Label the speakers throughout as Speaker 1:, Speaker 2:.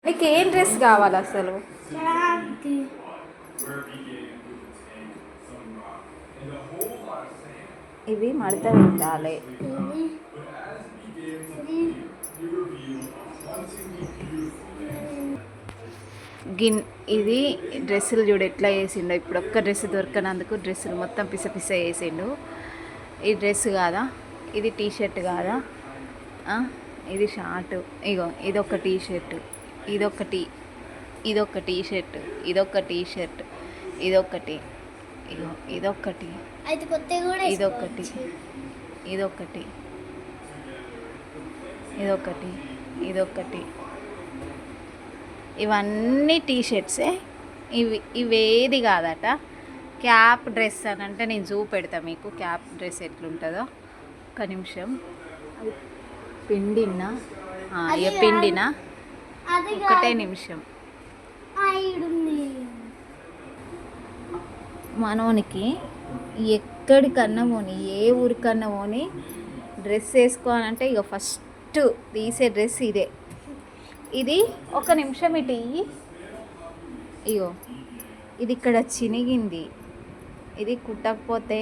Speaker 1: నీకు ఏం డ్రెస్ కావాలి అసలు? ఇవి మడత పెట్టాలి. ఇది డ్రెస్సులు చూడు ఎట్లా వేసిండో. ఇప్పుడు ఒక్క డ్రెస్ దొరకనందుకు డ్రెస్సులు మొత్తం పిస పిస వేసిండు. ఈ డ్రెస్ కాదా, ఇది టీషర్ట్ కాదా, ఇది షార్ట్. ఇగో ఇదొక టీషర్ట్, ఇదొకటి, ఇదొక టీషర్ట్, ఇదొక టీషర్ట్, ఇదొకటి, ఇగో ఇదొకటి, ఇదొకటి, ఇదొకటి, ఇదొకటి, ఇదొకటి. ఇవన్నీ టీషర్ట్సే. ఇవేది కాదట క్యాప్ డ్రెస్ అని అంటే నేను చూపెడతా మీకు క్యాప్ డ్రెస్ ఎట్లుంటుందో. ఒక్క నిమిషం. పిండినా పిండినా ఒకటే నిమిషం. మనోనికి ఎక్కడికన్నా పోని, ఏ ఊరికన్నా పోని డ్రెస్ వేసుకోవాలంటే ఇక ఫస్ట్ తీసే డ్రెస్ ఇదే. ఇది ఒక నిమిషం ఇటు ఇయ్యి. ఇగో ఇది ఇక్కడ చినిగింది, ఇది కుట్టకపోతే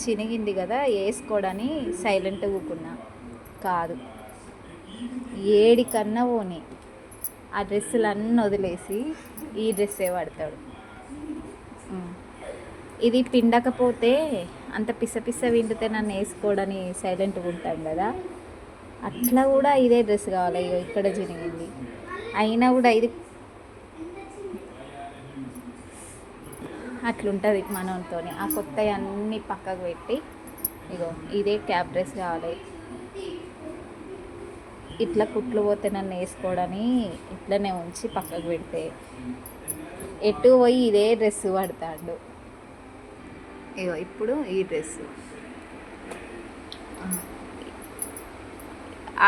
Speaker 1: చినిగింది కదా వేసుకోవడానికి సైలెంట్గా కూకున్నా. కాదు, ఏడికన్నా పోని ఆ డ్రెస్సులు అన్నీ వదిలేసి ఈ డ్రెస్సే పడతాడు. ఇది పిండకపోతే అంత పిస పిస విండితే నన్ను వేసుకోవడానికి సైలెంట్గా ఉంటాం కదా, అట్లా కూడా ఇదే డ్రెస్ కావాలి. ఇగో ఇక్కడ చినిగింది అయినా కూడా ఇది అట్లుంటుంది మనతో. ఆ కొత్తవి అన్నీ పక్కకు పెట్టి ఇగో ఇదే క్యాప్ డ్రెస్ కావాలి. ఇట్లా కుట్లు పోతే నన్ను వేసుకోవడానికి ఇట్లనే ఉంచి పక్కకు పెడితే ఎటు పోయి ఇదే డ్రెస్ పడతాడు. ఇగో ఇప్పుడు ఈ డ్రెస్సు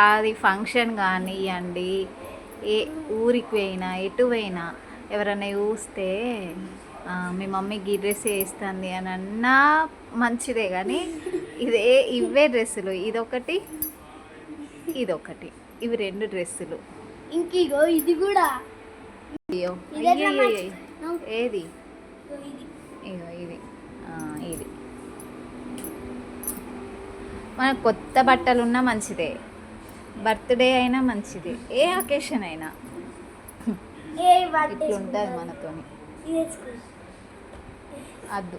Speaker 1: అది ఫంక్షన్ కానివ్వండి, ఏ ఊరికి పోయినా ఎటు పోయినా ఎవరైనా చూస్తే మీ మమ్మీ ఈ డ్రెస్ వేస్తుంది అని అన్నా మంచిదే, కానీ ఇవే డ్రెస్సులు. ఇదొకటి, ఇదొకటి, ఇవి రెండు డ్రెస్సులు.
Speaker 2: ఇంకో ఇది కూడా
Speaker 1: ఏది? ఇగో ఇది, ఇది. మన కొత్త బట్టలు ఉన్నా మంచిదే, బర్త్డే అయినా మంచిదే, ఏ అకేషన్ అయినా ఇట్లుంటుంది మనతోని. అద్దు